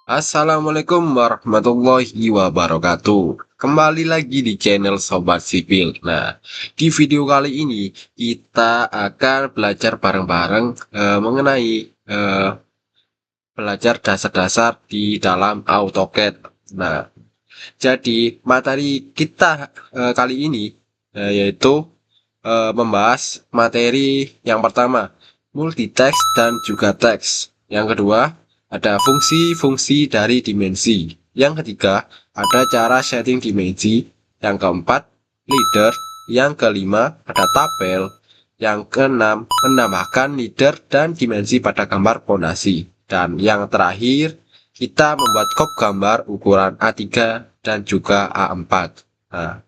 Assalamualaikum warahmatullahi wabarakatuh. Kembali lagi di channel Sobat Sipil. Nah, di video kali ini kita akan belajar bareng-bareng mengenai eh, belajar dasar-dasar di dalam AutoCAD. Nah, jadi materi kita kali ini yaitu membahas materi yang pertama, multitext dan juga teks. Yang kedua, ada fungsi-fungsi dari dimensi. Yang ketiga, ada cara setting dimensi. Yang keempat, leader. Yang kelima, ada tabel. Yang keenam, menambahkan leader dan dimensi pada gambar fondasi. Dan yang terakhir, kita membuat crop gambar ukuran A3 dan juga A4. Nah,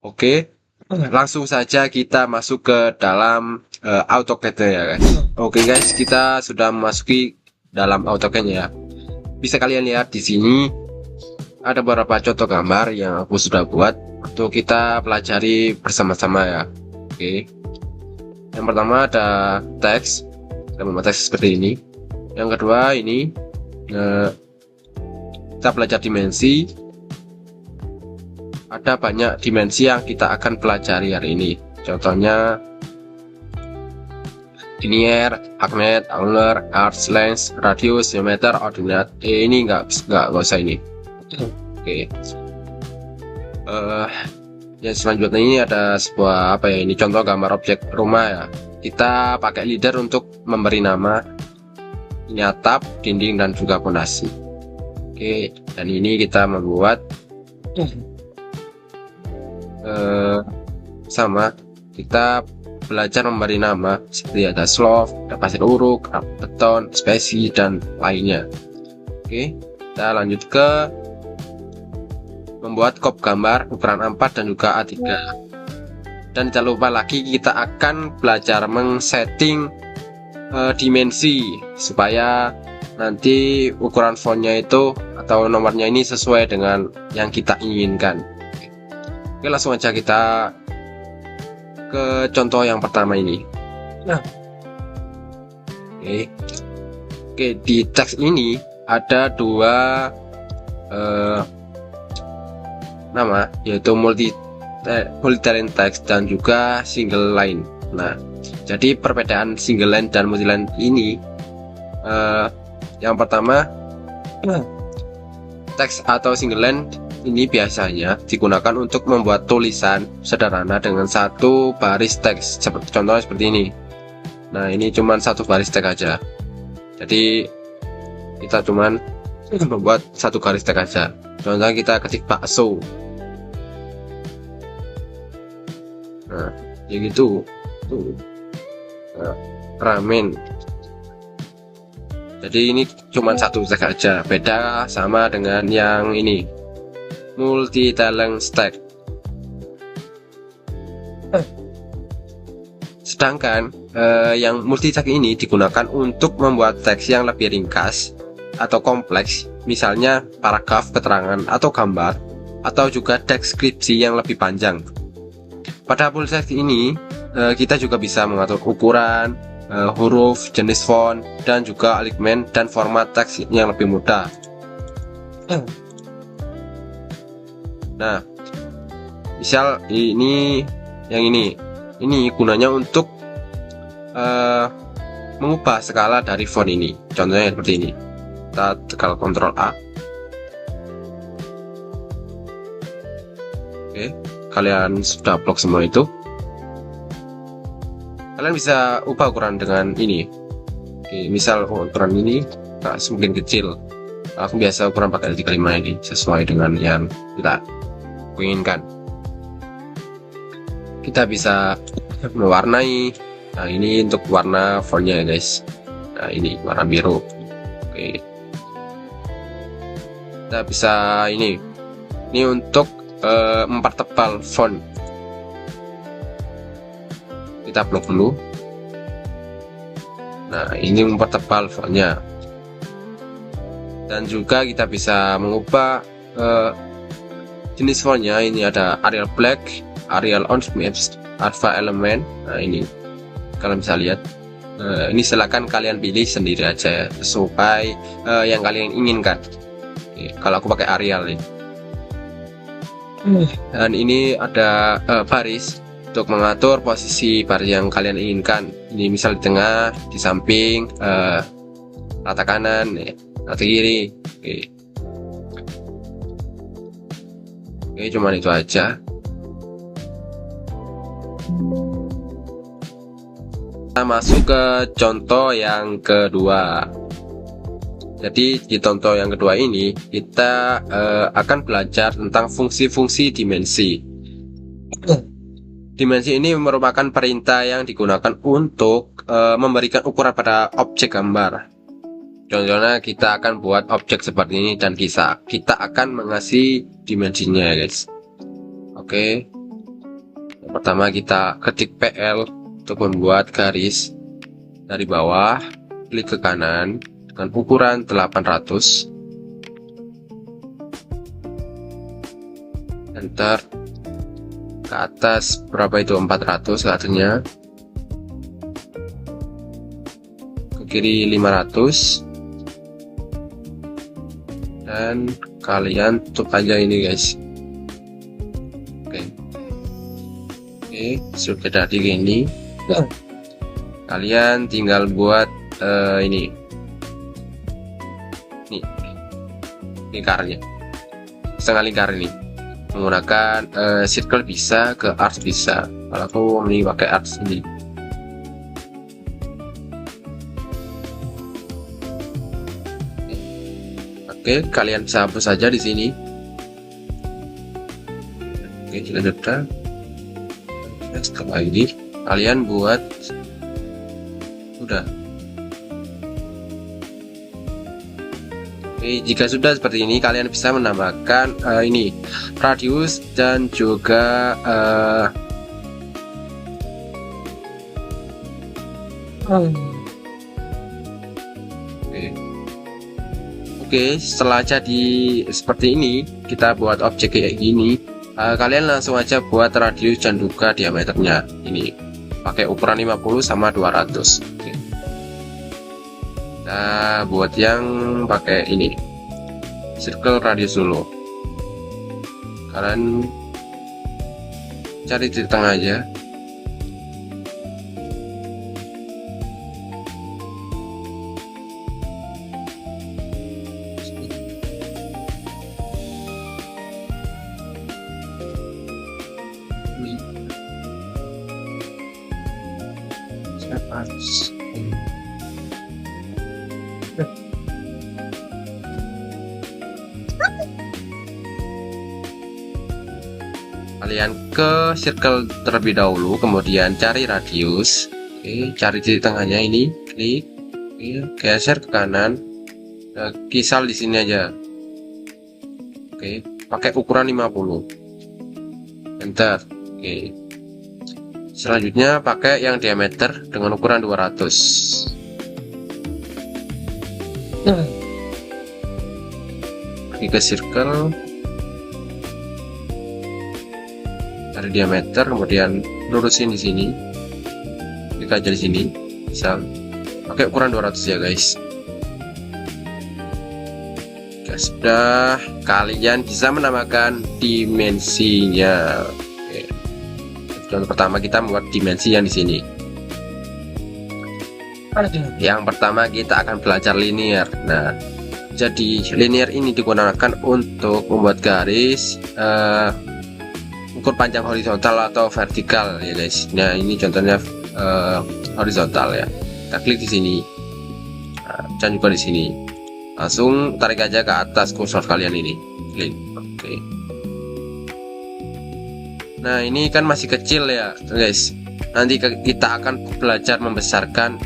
oke. Langsung saja kita masuk ke dalam AutoCAD ya guys. Oke guys, kita sudah memasuki dalam AutoCAD ya. Bisa kalian lihat di sini ada beberapa contoh gambar yang aku sudah buat untuk kita pelajari bersama-sama ya. Oke. Yang pertama ada teks, kita membuat teks seperti ini. Yang kedua ini kita belajar dimensi. Ada banyak dimensi yang kita akan pelajari hari ini. Contohnya linear, arcnet, angular, arc length, radius, diameter, ordinate. Ini nggak usah ini. Oke. Yang selanjutnya ini ada sebuah apa ya? Ini contoh gambar objek rumah ya. Kita pakai leader untuk memberi nama. Ini atap, dinding dan juga fondasi. Oke. Dan ini kita membuat sama kita belajar memberi nama seperti ada slope, ada pasir uruk, beton, spesi dan lainnya. Oke, kita lanjut ke membuat crop gambar ukuran A4 dan juga A3. Dan jangan lupa lagi kita akan belajar mengsetting dimensi supaya nanti ukuran fontnya itu atau nomornya ini sesuai dengan yang kita inginkan. Oke, langsung aja kita ke contoh yang pertama ini. Nah, oke, di teks ini ada dua nama, yaitu multi-line text dan juga single line. Nah, jadi perbedaan single line dan multi line ini, yang pertama, teks atau single line ini biasanya digunakan untuk membuat tulisan sederhana dengan satu baris teks, contohnya seperti ini. Nah, ini cuma satu baris teks aja, jadi kita cuman membuat satu garis teks aja. Contohnya kita ketik bakso. Nah, ya gitu tuh. Nah, ramen. Jadi ini cuma satu teks aja, beda sama dengan yang ini, multi-line stack. Sedangkan yang multi-tag ini digunakan untuk membuat teks yang lebih ringkas atau kompleks, misalnya paragraf, keterangan atau gambar, atau juga deskripsi yang lebih panjang. Pada multi-tag ini kita juga bisa mengatur ukuran, huruf, jenis font, dan juga alignment dan format teks yang lebih mudah. Nah, misal ini yang ini gunanya untuk mengubah skala dari font ini. Contohnya seperti ini. Kita tekan Ctrl A. Oke, kalian sudah blok semua itu. Kalian bisa ubah ukuran dengan ini. Oke, misal ukuran ini semakin kecil. Aku biasa ukuran pakai 35 ini, sesuai dengan yang kita inginkan. Kita bisa mewarnai. Nah, ini untuk warna fontnya ya guys. Nah, ini warna biru. Oke, kita bisa ini untuk mempertebal font. Kita blok dulu. Nah, ini mempertebal fontnya. Dan juga kita bisa mengubah jenis fontnya. Ini ada Arial Black, Arial On Maps, Alpha Element. Nah, ini kalian bisa lihat. Ini silakan kalian pilih sendiri aja sesuai yang kalian inginkan. Kalau aku pakai Arial nih. Dan ini ada baris untuk mengatur posisi baris yang kalian inginkan. Ini misal di tengah, di samping, rata kanan, rata kiri. Oke, cuman itu aja. Kita masuk ke contoh yang kedua. Jadi di contoh yang kedua ini kita akan belajar tentang fungsi-fungsi dimensi. Dimensi ini merupakan perintah yang digunakan untuk memberikan ukuran pada objek gambar. Contohnya kita akan buat objek seperti ini dan kita akan mengasih dimensinya, guys. Oke. Yang pertama kita ketik PL untuk membuat garis dari bawah, klik ke kanan dengan ukuran 800, enter, ke atas berapa itu 400 katanya, ke kiri 500, dan kalian tutup aja ini, guys. Oke, sudah jadi gini. Kalian tinggal buat ini lingkarnya, setengah lingkar ini menggunakan circle bisa, ke arc bisa. Kalau aku ini pakai arc ini. Oke, kalian bisa hapus saja di sini. Oke, sudah. Setelah ini kalian buat udah. Oke, jika sudah seperti ini kalian bisa menambahkan ini radius dan juga Oke, setelah jadi seperti ini kita buat objek kayak gini. Kalian langsung aja buat radius dan juga diameternya. Ini pakai ukuran 50 sama 200. Oke. Kita buat yang pakai ini circle radius dulu. Kalian cari di tengah aja. Kalian ke circle terlebih dahulu, kemudian cari radius. Oke, cari di tengahnya ini, klik, geser ke kanan, kisal di sini aja. Oke, pakai ukuran 50, enter. Oke, selanjutnya pakai yang diameter dengan ukuran 200. Pergi ke circle, cari diameter, kemudian lurusin di sini, klik aja di sini, bisa pakai ukuran 200 ya, guys. Oke, sudah, kalian bisa menambahkan dimensinya. Oke. Contoh pertama kita membuat dimensi yang di sini. Yang pertama kita akan belajar linear. Nah, jadi linear ini digunakan untuk membuat garis ukur panjang horizontal atau vertikal ya, guys. Nah, ini contohnya horizontal ya. Kita klik di sini, dan juga di sini. Langsung tarik aja ke atas kursor kalian ini. Klik. Oke. Nah, ini kan masih kecil ya, guys. Nanti kita akan belajar membesarkan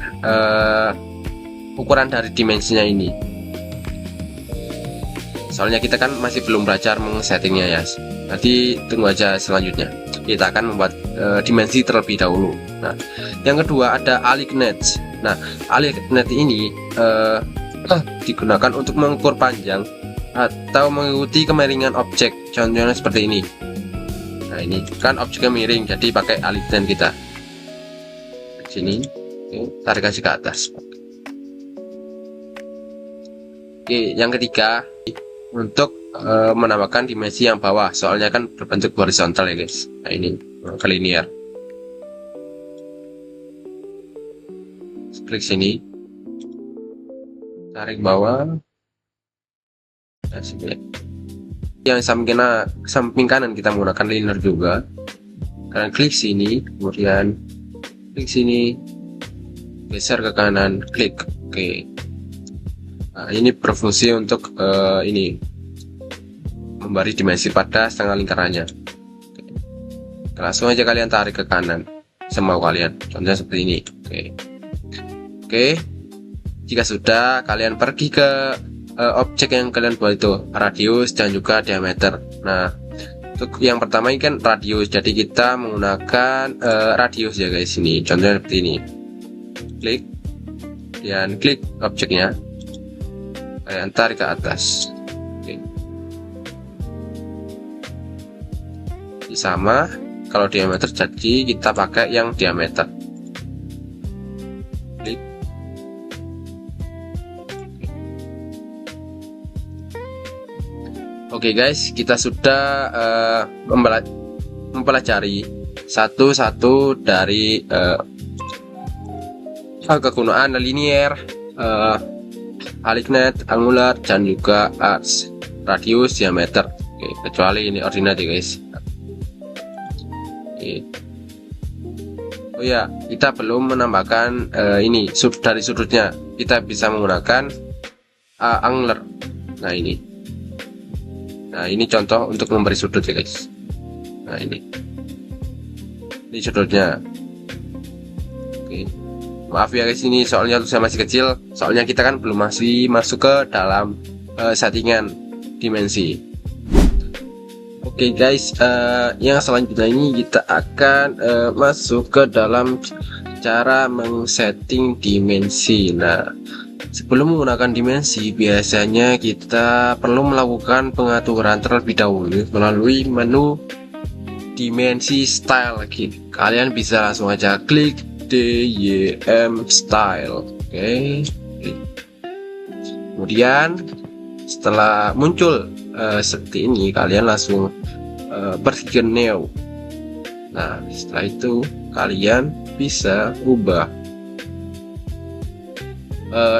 ukuran dari dimensinya ini. Soalnya kita kan masih belum belajar mengsettingnya ya. Nanti tunggu aja selanjutnya. Kita akan membuat dimensi terlebih dahulu. Nah, yang kedua ada alignment. Nah, alignment ini digunakan untuk mengukur panjang atau mengikuti kemiringan objek. Contohnya seperti ini. Nah, ini kan objeknya miring, jadi pakai alignment kita. Sini, tarik aja ke atas. Oke, yang ketiga untuk menambahkan dimensi yang bawah, soalnya kan berbentuk horizontal ya guys. Nah ini ke linear. Klik sini, tarik bawah. Nah, sini. Yang samping kanan kita menggunakan linear juga. Kalian klik sini, kemudian klik sini, geser ke kanan, klik. Oke. Nah, ini berfungsi untuk ini memberi dimensi pada setengah lingkarannya. Langsung aja kalian tarik ke kanan semau kalian, contohnya seperti ini. Oke. Jika sudah, kalian pergi ke objek yang kalian buat itu, radius dan juga diameter. Nah, untuk yang pertama ini kan radius, jadi kita menggunakan radius ya guys. Ini contohnya seperti ini. Klik dan klik objeknya, kalian tarik ke atas. Oke. Sama, kalau diameter jadi kita pakai yang diameter. Klik. Oke guys, kita sudah mempelajari satu-satu dari kegunaan linear, aligned, angular, dan juga arcs, radius, diameter. Oke, kecuali ini ordinate ya guys. Oke. Oh ya, kita belum menambahkan ini dari sudutnya. Kita bisa menggunakan angular. Nah ini contoh untuk memberi sudut ya guys. Nah ini sudutnya. Oke. Maaf ya guys, ini soalnya tulisannya masih kecil, soalnya kita kan belum masuk ke dalam settingan dimensi. Oke guys, yang selanjutnya ini kita akan masuk ke dalam cara mengsetting dimensi. Nah, sebelum menggunakan dimensi, biasanya kita perlu melakukan pengaturan terlebih dahulu melalui menu dimensi style. Kalian bisa langsung aja klik DYM style. Oke. Kemudian setelah muncul seperti ini, kalian langsung pergi ke new. Nah, setelah itu kalian bisa ubah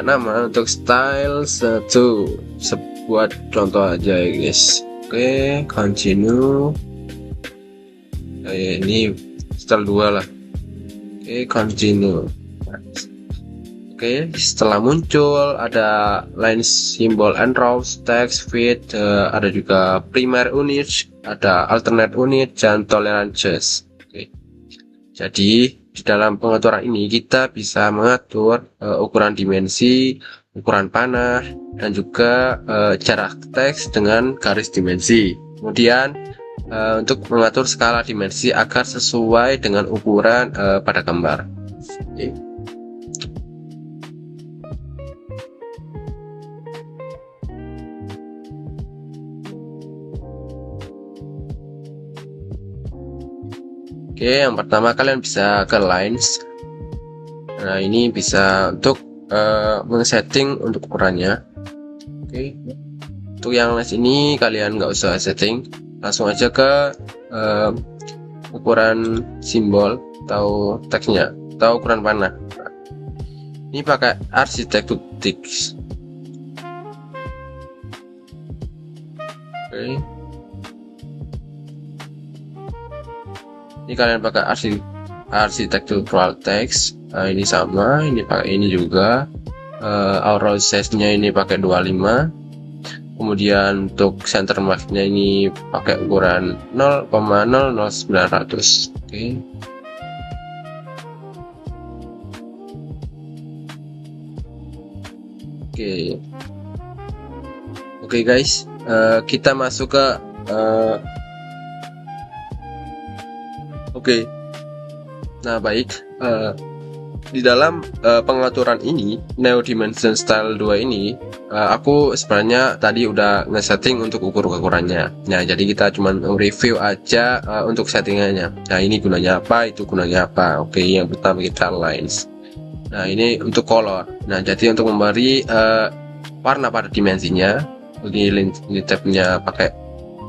nama untuk style 1, sebuah contoh aja ya guys. Oke, continue. Ini style 2 lah. Oke, continue. Oke, setelah muncul ada line symbol and rows, text, fit, ada juga primary unit, ada alternate unit, dan tolerances. Oke. Jadi di dalam pengaturan ini kita bisa mengatur ukuran dimensi, ukuran panah, dan juga jarak teks dengan garis dimensi. Kemudian untuk mengatur skala dimensi agar sesuai dengan ukuran pada gambar. Oke. Oke, yang pertama kalian bisa ke lines. Nah, ini bisa untuk men-setting untuk ukurannya. Oke, untuk yang lines ini kalian nggak usah setting, langsung aja ke ukuran simbol atau teksnya atau ukuran panah. Ini pakai architecture text. Oke. Ini kalian pakai architectural text. Ini sama, ini pakai ini juga. Auto size nya ini pakai 25. Kemudian untuk center mark nya ini pakai ukuran 0,00900. Oke guys, kita masuk ke nah baik, di dalam pengaturan ini Neo Dimension Style 2 ini aku sebenarnya tadi udah ngesetting untuk ukurannya. Nah, jadi kita cuman review aja untuk settingannya. Nah, ini gunanya apa, itu gunanya apa. Oke, yang pertama kita lines. Nah ini untuk color. Nah jadi untuk memberi warna pada dimensinya, ini tabnya pakai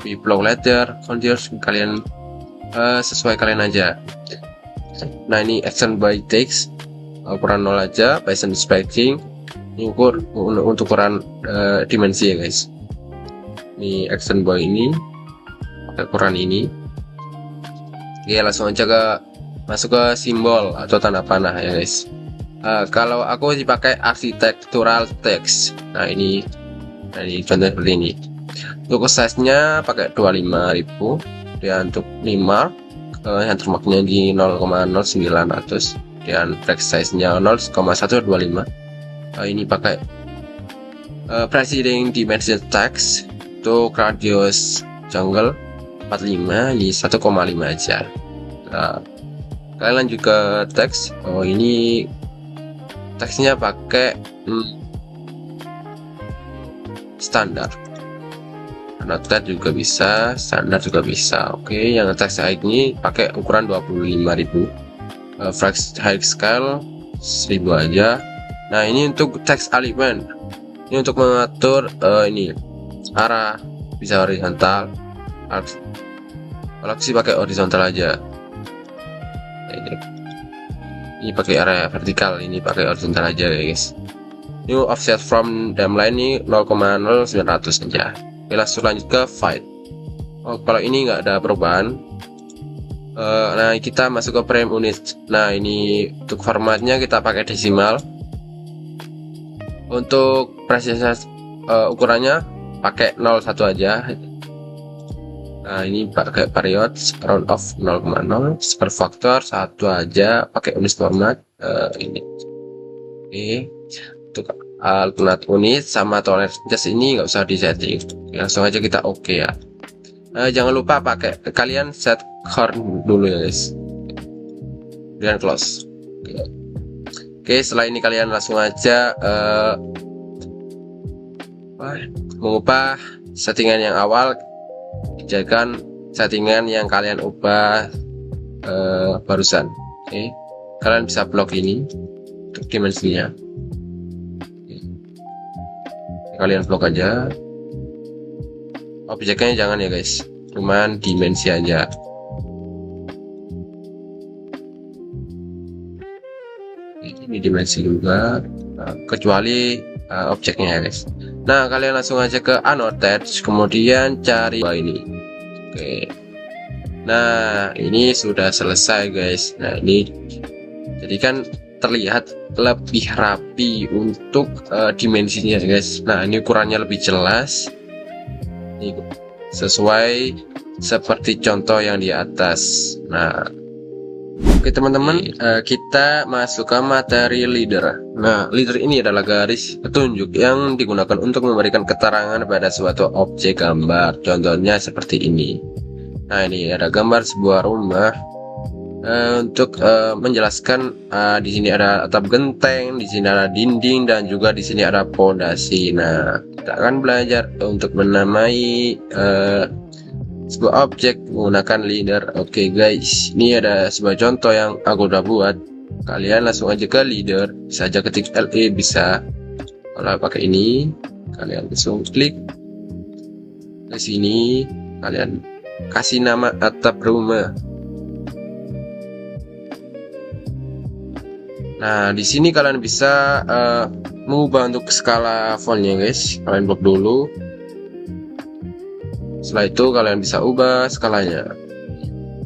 flow letter contours, kalian sesuai kalian aja. Nah ini action by text, ukuran 0 aja, Python spacing ini untuk ukuran dimensi ya guys. Ini action by ini pakai ukuran ini. Oke, langsung aja masuk ke simbol atau tanda panah ya guys. Kalau aku dipakai architectural text. Nah ini contoh seperti ini. Untuk size nya pakai 25.000, dan untuk lima yang termaknya di 0,0900, dan flex size nya 0,125. Ini pakai preceding dimension text. Untuk radius jungle 45, ini 1,5 aja. Nah, kalian lanjut ke teks. Ini teksnya pakai standar, annotate juga bisa, standar juga bisa. Oke, yang teks height ini pakai ukuran 25.000, flex height scale 1000 aja. Nah ini untuk teks alignment, ini untuk mengatur ini arah, bisa horizontal. Kalau sih pakai horizontal aja. Ini pakai area vertikal, ini pakai horizontal aja guys. New offset from timeline ini 0,0900 saja. Oke, langsung lanjut ke file. Kalau ini nggak ada perubahan. Nah kita masuk ke frame unit. Nah ini untuk formatnya kita pakai desimal. Untuk precision ukurannya pakai 01 aja. Nah ini pakai period round off 0,0, per faktor 1 aja, pakai unit format ini. Oke, untuk alternate unit sama tolerance just ini nggak usah di setting, langsung aja kita oke ya. Jangan lupa kalian set horn dulu ya guys, dan close. Oke, setelah ini kalian langsung aja mengubah settingan yang awal, jadikan settingan yang kalian ubah barusan. Oke, kalian bisa blok ini untuk dimensinya. Kalian blok aja, objeknya jangan ya guys, cuman dimensi aja. Ini dimensi juga, kecuali objeknya ya guys. Nah kalian langsung aja ke annotate, kemudian cari ini. Oke, nah ini sudah selesai guys. Nah ini jadi kan terlihat lebih rapi untuk dimensinya guys. Nah ini ukurannya lebih jelas, ini sesuai seperti contoh yang di atas. Nah oke teman-teman, kita masuk ke materi leader. Nah leader ini adalah garis petunjuk yang digunakan untuk memberikan keterangan pada suatu objek gambar. Contohnya seperti ini. Nah ini ada gambar sebuah rumah. Untuk menjelaskan, di sini ada atap genteng, di sini ada dinding, dan juga di sini ada pondasi. Nah kita akan belajar untuk menamai sebuah objek menggunakan leader. Oke guys, ini ada sebuah contoh yang aku udah buat. Kalian langsung aja ke leader, bisa aja ketik LE, bisa. Kalau pakai ini kalian langsung klik ke sini, kalian kasih nama atap rumah. Nah di sini kalian bisa mengubah untuk skala fontnya guys. Kalian blok dulu. Setelah itu kalian bisa ubah skalanya,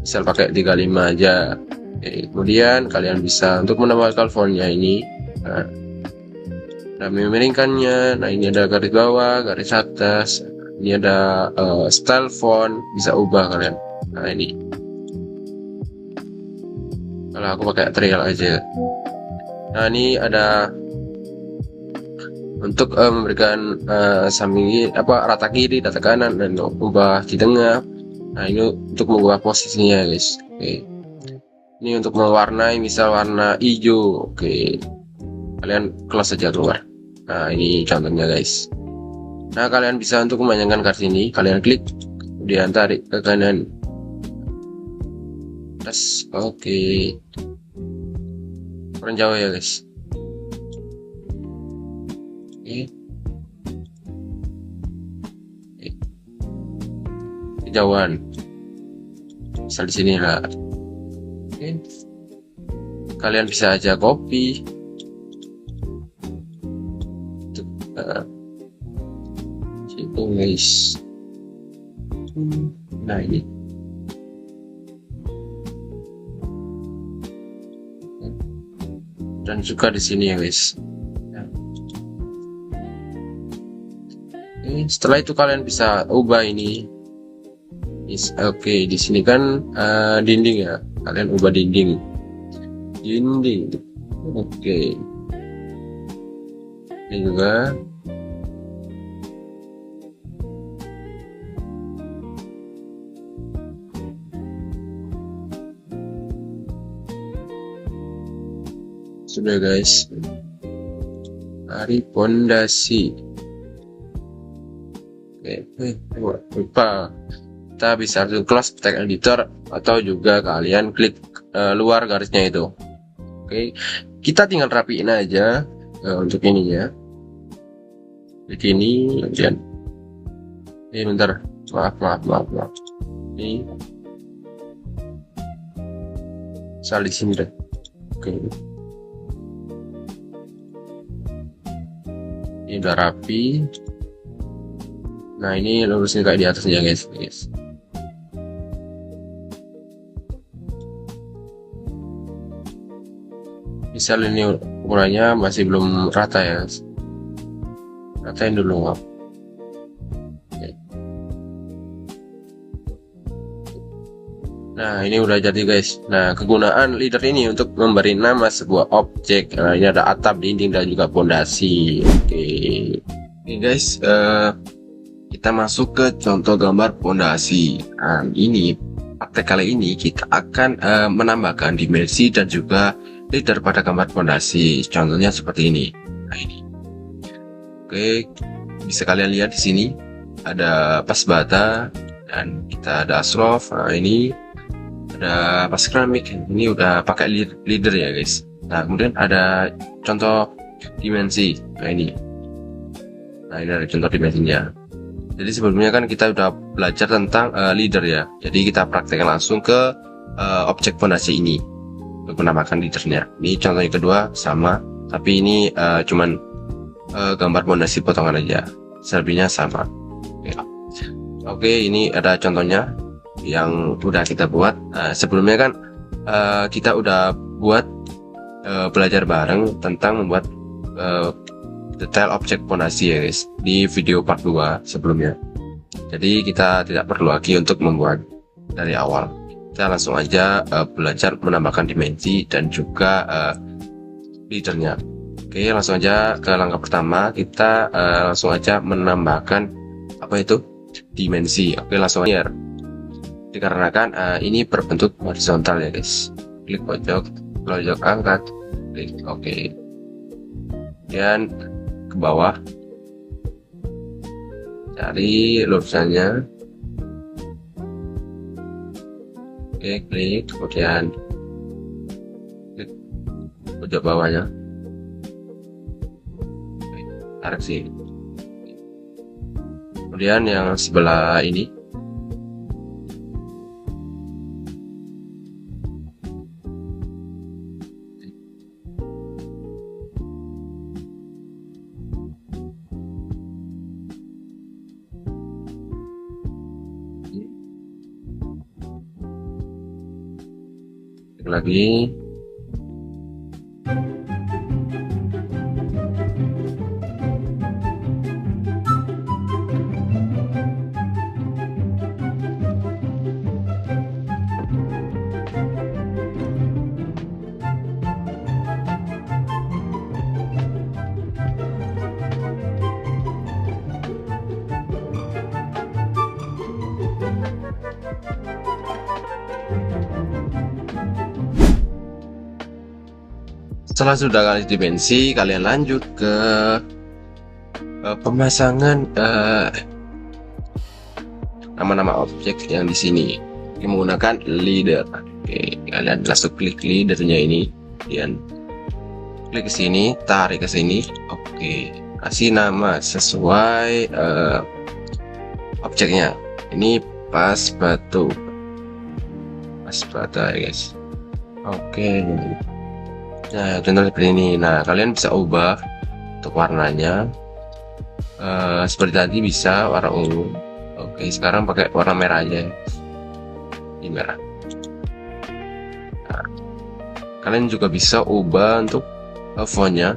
misal pakai 35 aja. Oke, kemudian kalian bisa untuk menambahkan fontnya ini, nah memiringkannya. Nah ini ada garis bawah, garis atas, ini ada style font, bisa ubah kalian. Nah ini kalau aku pakai trail aja. Nah ini ada untuk memberikan samping rata kiri, rata kanan, dan ubah di tengah. Nah ini untuk mengubah posisinya guys. Oke, ini untuk mewarnai, misal warna hijau. Oke, kalian close saja keluar. Nah ini contohnya guys. Nah kalian bisa untuk memanjangkan garis ini, kalian klik kemudian tarik ke kanan. Terus oke, kurang jauh ya guys. kejauhan misal di sini lah. Kalian bisa aja copy itu guys. Nah ini dan juga di sini ya guys. Setelah itu kalian bisa ubah ini. Oke, di sini kan dinding ya. Kalian ubah dinding. Oke. Ini juga. Sudah guys. Hari pondasi. Lupa, kita bisa close text editor atau juga kalian klik luar garisnya itu. Oke, kita tinggal rapiin aja untuk ininya. Begini, kemudian ini bentar, maaf. Ini salah di sini deh. Oke, ini udah rapi. Nah ini lurusin kayak di atasnya guys. Misal ini ukurannya masih belum rata ya, ratain dulu. Nah ini udah jadi guys. Nah kegunaan leader ini untuk memberi nama sebuah objek. Nah ini ada atap, dinding, dan juga pondasi. Oke guys, kita masuk ke contoh gambar pondasi. Nah, ini praktek kali ini kita akan menambahkan dimensi dan juga leader pada gambar pondasi. Contohnya seperti ini. Nah ini. Oke, bisa kalian lihat di sini ada pas bata dan kita ada asrof. Nah ini ada pas keramik. Ini udah pakai leader ya guys. Nah kemudian ada contoh dimensi. Nah ini ada contoh dimensinya. Jadi sebelumnya kan kita udah belajar tentang leader ya. Jadi kita praktekkan langsung ke objek pondasi ini untuk menambahkan leadernya. Ini contoh yang kedua sama, tapi ini cuman gambar pondasi potongan aja. Selebihnya sama. Oke, ini ada contohnya yang udah kita buat. Sebelumnya kan kita udah buat belajar bareng tentang membuat detail objek pondasi ya guys, di video part 2 sebelumnya. Jadi kita tidak perlu lagi untuk membuat dari awal. Kita langsung aja belajar menambahkan dimensi dan juga leadernya. Oke, langsung aja ke langkah pertama. Kita langsung aja menambahkan apa itu dimensi. Oke, langsung aja. Dikarenakan ini berbentuk horizontal ya guys. Klik pojok angkat, klik oke. Dan ke bawah, cari lurusannya. Oke, klik, kemudian klik pojok bawahnya, tarik sini. Kemudian yang sebelah ini lagi. Setelah sudah kali dimensi, kalian lanjut ke pemasangan nama-nama objek yang di sini menggunakan leader. Oke, kalian langsung klik leadernya ini, kemudian klik ke sini, tarik ke sini. Oke, kasih nama sesuai objeknya. Ini pas batu ya guys. Oke, nah contoh seperti ini. Nah, kalian bisa ubah untuk warnanya seperti tadi, bisa warna ungu. Oke, sekarang pakai warna merah aja. Ini merah. Nah, kalian juga bisa ubah untuk fontnya.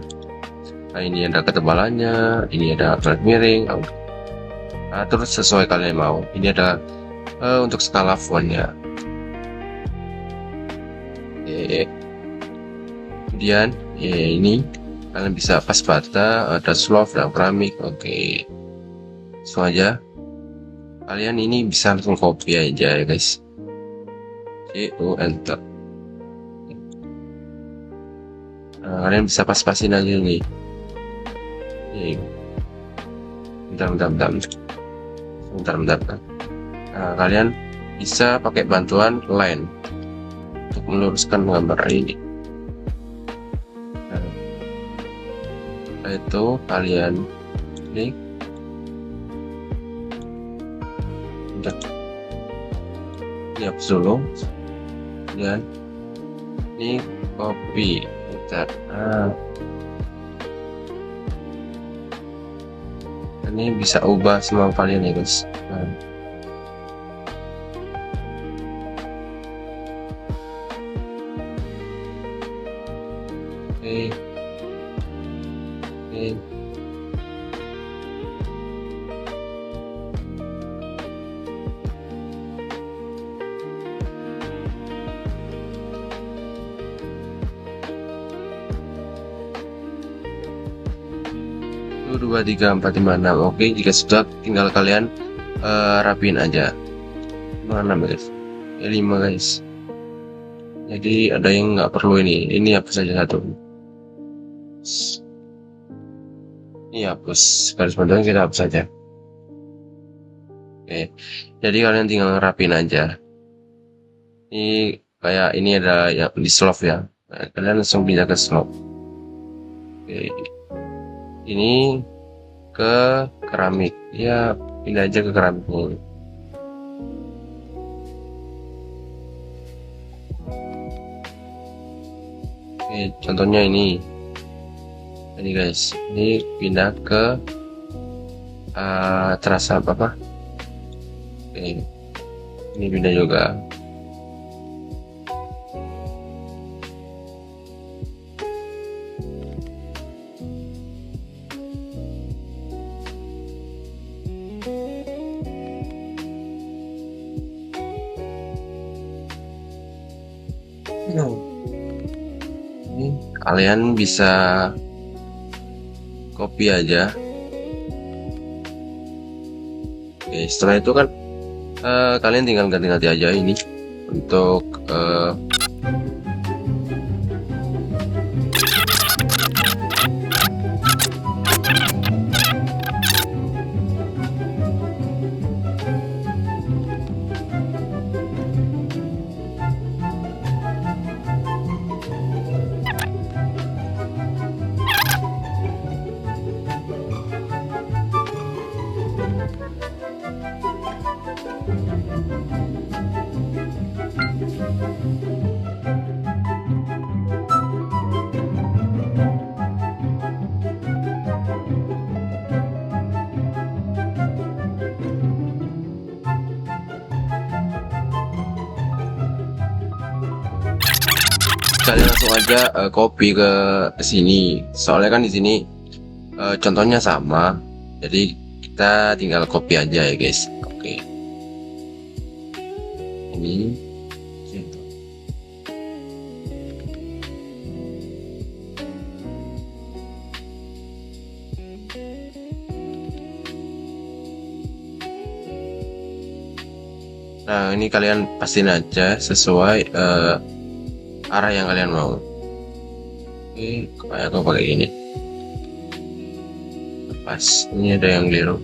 Nah, ini ada ketebalannya, ini ada garis miring. Nah, terus sesuai kalian mau. Ini ada untuk skala fontnya. Oke. Kemudian ini kalian bisa pas bata, ada slope dan keramik. Oke, langsung aja. Kalian ini bisa langsung copy aja ya guys. Enter. Nah, kalian bisa pas-pasin aja nih. Bentar. Nah, kalian bisa pakai bantuan line untuk meluruskan gambar ini. Nah, setelah itu kalian klik, ini hapus dulu, dan ini copy. Nah, ini bisa ubah semua kalian ya guys. Nah, oke. Satu, 2, 3, 4, 5, 6. Oke, jika sudah tinggal kalian rapiin aja. 6 guys. 5 guys. Jadi ada yang nggak perlu ini hapus saja satu. Ini hapus, garis panjang kita hapus saja. Oke, jadi kalian tinggal rapin aja. Ini kayak ini ada yang di slope ya. Nah, kalian langsung pindah ke slope. Oke, ini ke keramik ya, pindah aja ke keramik. Oke, contohnya ini guys, ini pindah ke terasa apa. Oke, ini pindah juga. Ini kalian bisa copy aja. Oke, setelah itu kan kalian tinggal ganti-ganti aja ini untuk kalian langsung aja copy ke sini. Soalnya kan di sini contohnya sama, jadi kita tinggal copy aja ya guys. Oke, ini nah, ini kalian pastiin aja sesuai arah yang kalian mau. Oke, kayak aku pakai ini. Pas ini ada yang keliru.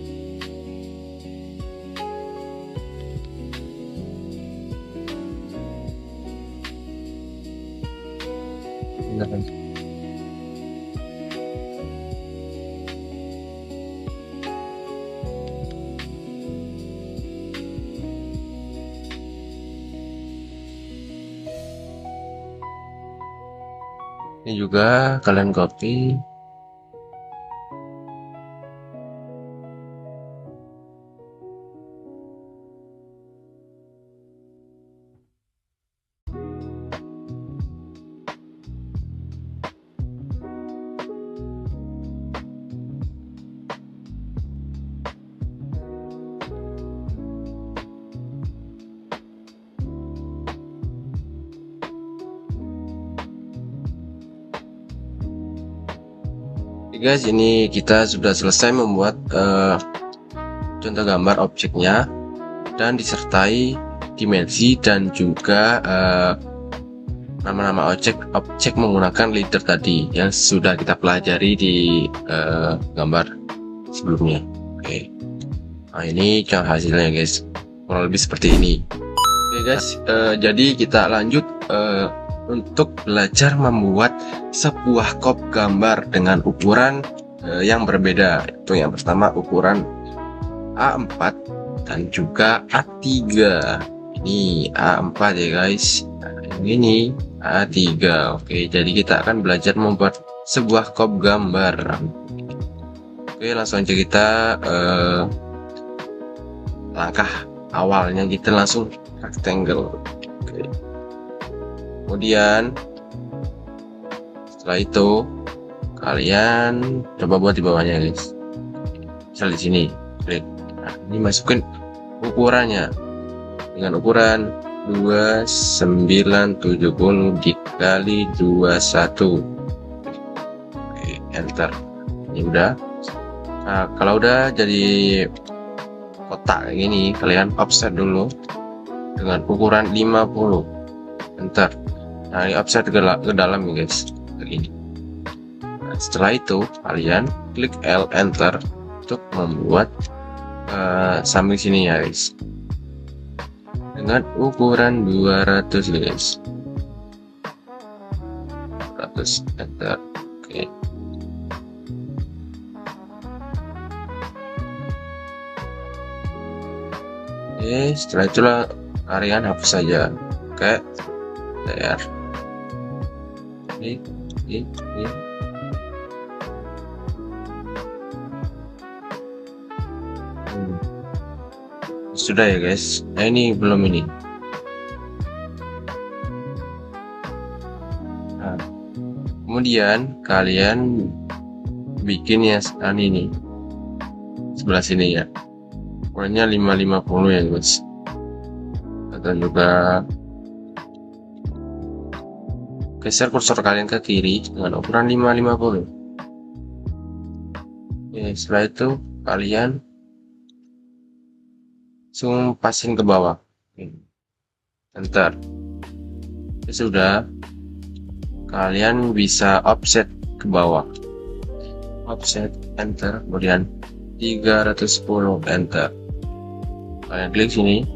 Ini juga kalian copy. Guys, ini kita sudah selesai membuat contoh gambar objeknya dan disertai dimensi dan juga nama-nama objek menggunakan leader tadi yang sudah kita pelajari di gambar sebelumnya. Oke. Nah, ini contoh hasilnya guys, kurang lebih seperti ini. Oke guys, jadi kita lanjut untuk belajar membuat sebuah kop gambar dengan ukuran yang berbeda. Itu yang pertama ukuran A4 dan juga A3. Ini A4 ya guys, yang ini A3. Oke, jadi kita akan belajar membuat sebuah kop gambar. Oke, langsung aja kita langkah awalnya kita langsung rectangle. Oke. Kemudian setelah itu kalian coba buat di bawahnya guys. Misal di sini klik. Nah, ini masukin ukurannya dengan ukuran 2970 dikali 21. Oke, enter. Ini udah. Nah, kalau udah jadi kotak kayak gini, kalian offset dulu dengan ukuran 50. Enter. Nah, ini offset ke dalam ya guys, kayak gini. Nah, setelah itu kalian klik L, enter untuk membuat samping sini ya guys, dengan ukuran 200 guys. 200, enter. Oke. Oke, setelah itulah kalian hapus saja. Oke, TR. Ini. Sudah ya guys. Nah, ini belum ini. Nah, kemudian kalian bikin ya ini sebelah sini ya. Ukurannya 550 ya guys. Dan juga geser kursor kalian ke kiri dengan ukuran 550. Oke, setelah itu kalian langsung pasin ke bawah. Enter. Ya sudah, kalian bisa offset ke bawah. Offset, enter, kemudian 310, enter. Kalian klik sini.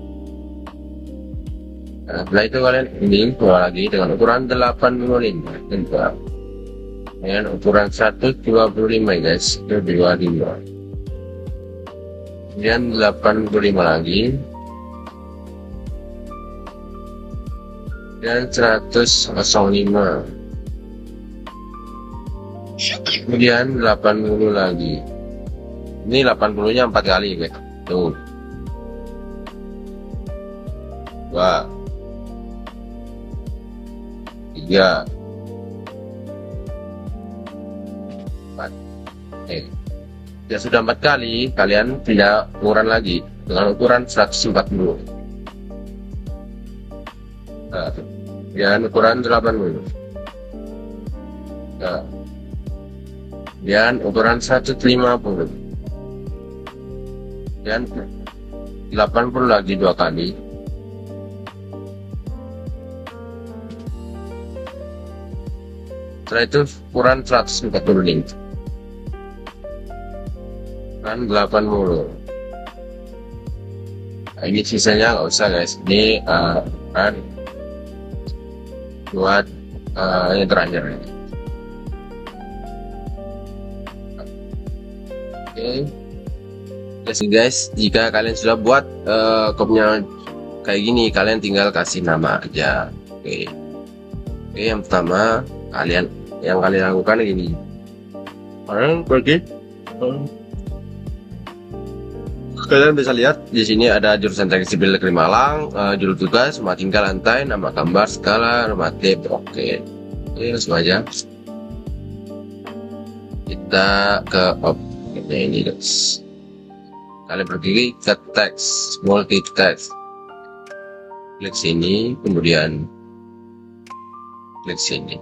Nah, setelah itu kalian ini keluar lagi dengan ukuran 85, enter. Dengan ukuran 125 guys, itu 25. Kemudian 85 lagi, dan 105, kemudian 80 lagi. Ini 80 nya 4 kali guys. Tuh, 2, 3, 4. Ya sudah 4 kali, kalian pindah ukuran lagi dengan ukuran 140. Nah, dan ukuran 80. Nah, dan ukuran 150. Dan 80 lagi 2 kali. Setelah itu ukuran 140 dan 80. Nah, ini sisanya nggak usah guys, ini kan buat yang terakhir ini. Oke, guys, jika kalian sudah buat kopnya kayak gini, kalian tinggal kasih nama aja. Oke, yang pertama kalian yang kalian lakukan ini, kalian pergi, kalian bisa lihat di sini ada jurusan teknik sipil Negeri Malang, judul tugas, rumah tinggal lantai, nama gambar, skala, normatif. Oke, langsung aja kita ke objeknya ini guys. Kalian pergi ke teks, multi text, klik sini, kemudian klik sini.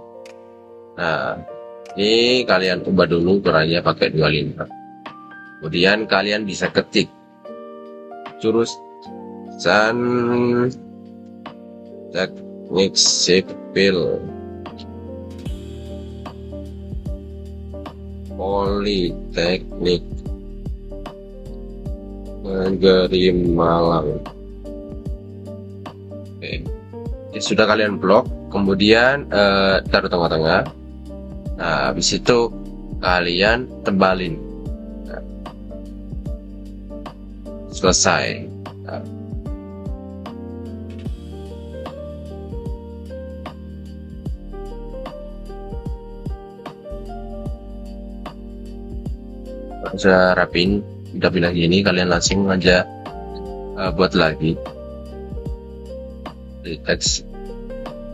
Nah, ini kalian ubah dulu ukurannya pakai 25. Kemudian kalian bisa ketik jurusan teknik sipil Politeknik Negeri Malang. Oke. Ya, sudah kalian blok, kemudian taruh tengah-tengah. Nah, habis itu kalian tebalin. Nah, selesai. Nah, sudah rapin, udah bilang gini, kalian langsung aja buat lagi di teks.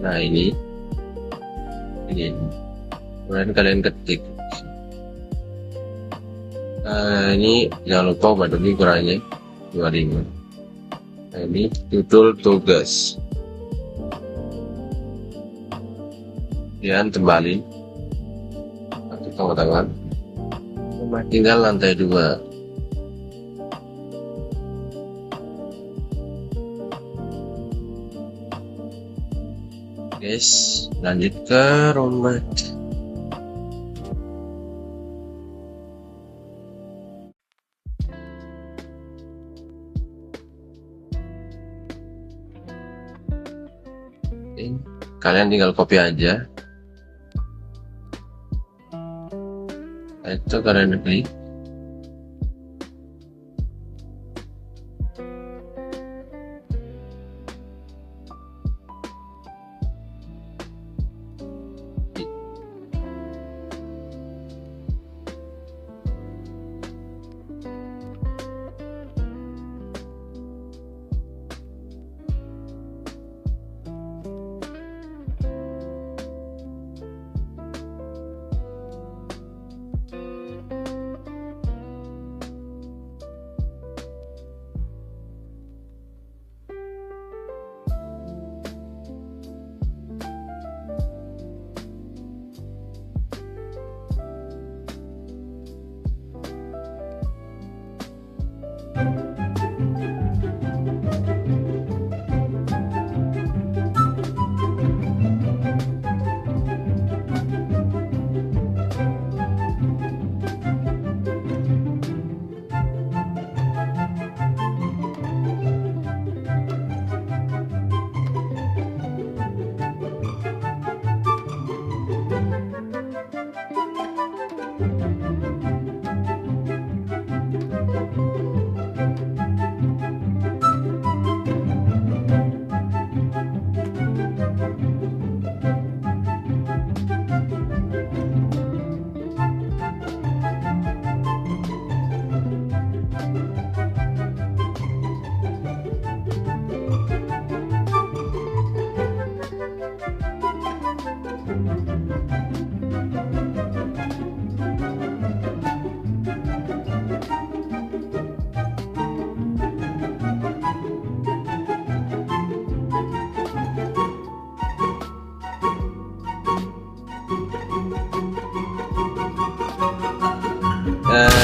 Nah, ini kemudian kalian ketik. Ini jangan lupa ubah dulu ukurannya 25. Nah, ini judul tugas, kemudian tembalin atau tengah-tengah, rumah tinggal lantai 2. Guys, lanjut ke rumah. Kalian tinggal copy aja. Itu kalian klik.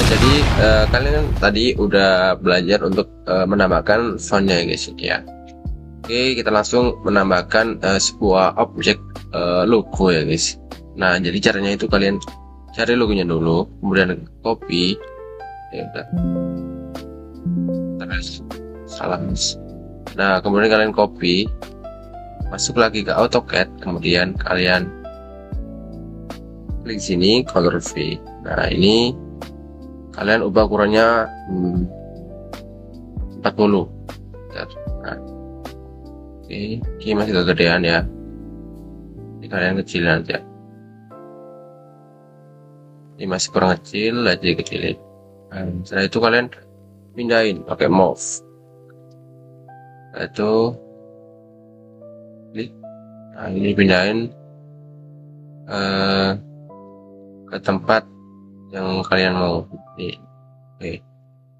Jadi kalian tadi udah belajar untuk menambahkan fontnya ya guys ya. Oke, kita langsung menambahkan sebuah objek logo ya guys. Nah, jadi caranya itu kalian cari logonya dulu, kemudian copy. Ya udah. Terus salah. Nah, kemudian kalian copy, masuk lagi ke AutoCAD, kemudian kalian klik sini Ctrl V. Nah, ini kalian ubah ukurannya 40. Nah, oke, ini masih kegedean ya, ini kalian kecilin aja. Ini masih kurang kecil, aja kecilin. Nah, setelah itu kalian pindahin pakai mouse. Setelah itu klik. Nah, ini pindahin ke tempat yang kalian mau. Oke.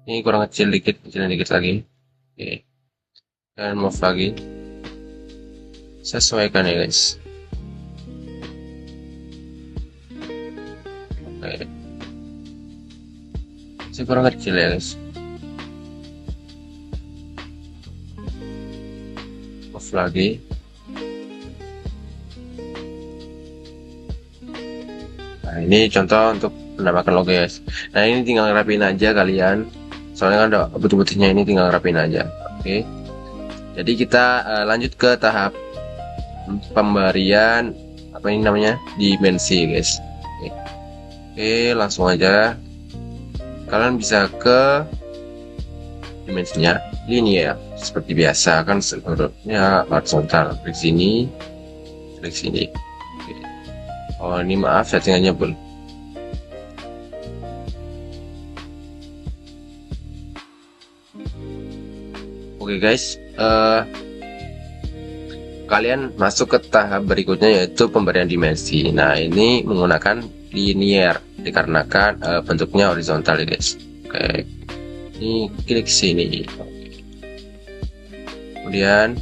Ini kurang kecil dikit, kecilin dikit lagi. Oke. Dan move lagi. Sesuaikan ya guys. Oke. Masih kurang kecil ya guys. Move lagi. Nah, ini contoh untuk menambahkan logo guys. Nah, ini tinggal rapiin aja kalian. Soalnya kan ada butuh-butuhnya, ini tinggal rapiin aja. Oke. Jadi kita lanjut ke tahap pemberian apa ini namanya? Dimensi guys. Oke, langsung aja. Kalian bisa ke dimensinya linear seperti biasa kan, seluruhnya horizontal. Klik sini, klik sini. Oh, ini maaf settingannya belum. Oke guys, kalian masuk ke tahap berikutnya yaitu pemberian dimensi. Nah, ini menggunakan linear dikarenakan bentuknya horizontal ya guys. Oke, ini klik sini, kemudian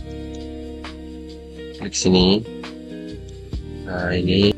klik sini. Nah, ini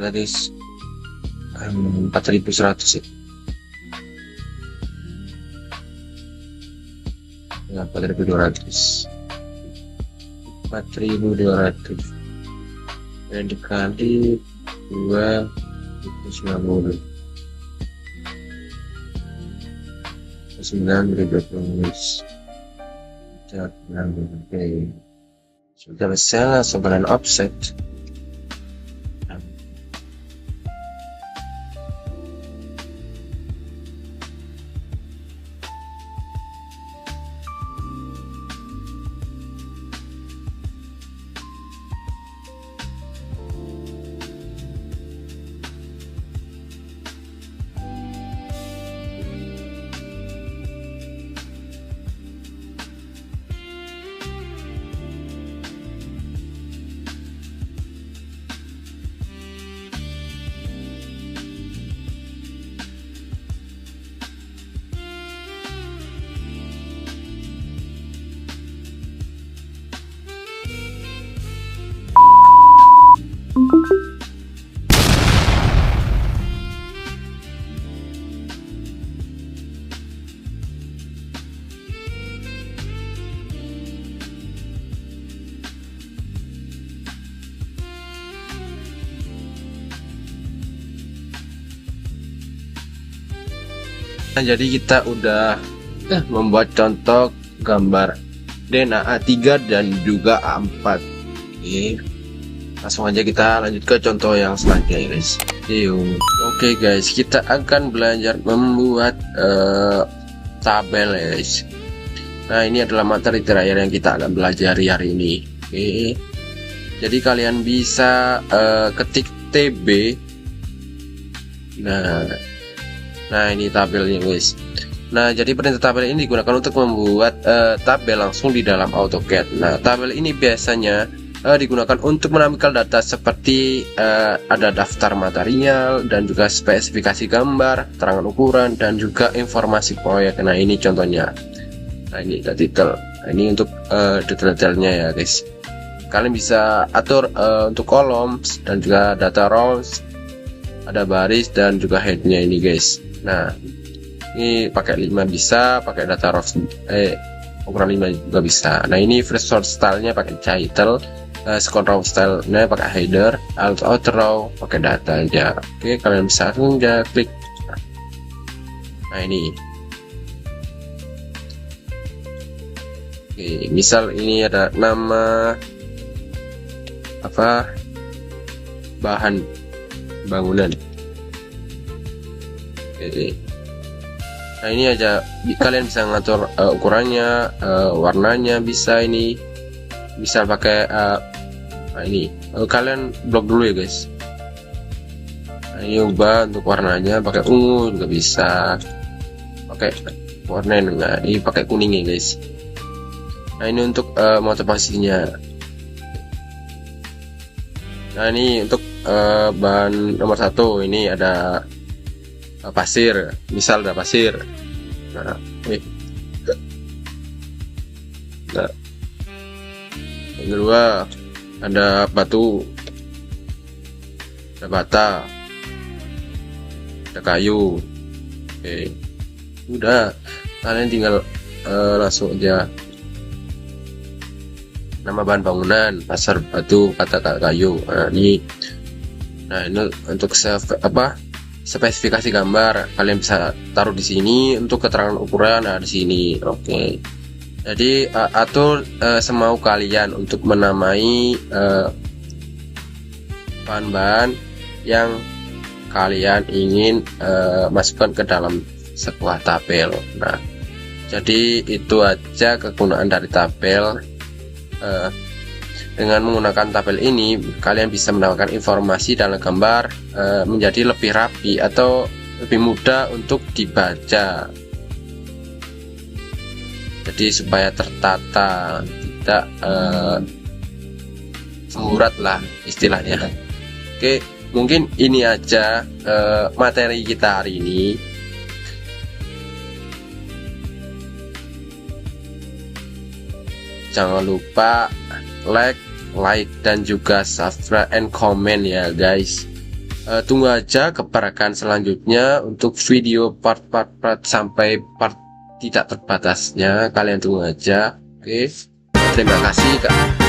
berarti 4100 ya. 4200 dan dikali 290 9 sudah bisa langsung kalian offset. Nah, jadi kita udah membuat contoh gambar DNA A3 dan juga A4. Oke, langsung aja kita lanjut ke contoh yang selanjutnya guys. Oke guys, kita akan belajar membuat tabel guys. Nah, ini adalah materi terakhir yang kita akan belajar hari ini. Oke, jadi kalian bisa ketik TB. Nah, ini tabelnya guys. Nah, jadi perintah tabel ini digunakan untuk membuat tabel langsung di dalam AutoCAD. Nah, tabel ini biasanya digunakan untuk menampilkan data seperti ada daftar material dan juga spesifikasi gambar, keterangan ukuran dan juga informasi proyek. Nah, ini contohnya. Nah, ini detail. Nah, ini untuk detail-detailnya ya guys. Kalian bisa atur untuk columns dan juga data rows, ada baris dan juga headnya ini guys. Nah, ini pakai 5 bisa, pakai data rows ukuran 5 juga bisa. Nah ini first short stylenya pakai title, second row stylenya pakai header, outer row pakai data aja. Oke, kalian bisa langsung aja klik. Nah ini, oke, misal ini ada nama apa, bahan bangunan. Oke. Nah ini aja, kalian bisa ngatur ukurannya, warnanya bisa, ini bisa pakai nah ini kalian blok dulu ya guys. Nah ini ubah untuk warnanya pakai ungu juga bisa, pakai warna enggak, ini pakai kuning ya guys. Nah ini untuk motivasinya. Nah ini untuk bahan nomor 1 ini ada pasir, misal ada pasir. Nah, nah, yang kedua ada batu, ada bata, ada kayu. Oke, udah, kalian tinggal langsung aja nama bahan bangunan, pasir, batu, bata, kayu. Nah ini untuk spesifikasi gambar kalian bisa taruh di sini. Untuk keterangan ukuran ada di sini. Oke. Jadi atur semau kalian untuk menamai bahan-bahan yang kalian ingin masukkan ke dalam sebuah tabel. Nah, jadi itu aja kegunaan dari tabel. Dengan menggunakan tabel ini kalian bisa mendapatkan informasi dalam gambar menjadi lebih rapi atau lebih mudah untuk dibaca, jadi supaya tertata, tidak semburat lah istilahnya. Oke, mungkin ini aja materi kita hari ini. Jangan lupa like dan juga subscribe and comment ya guys. Tunggu aja keberkahan selanjutnya untuk video part sampai part tidak terbatasnya. Kalian tunggu aja. Oke, terima kasih kak.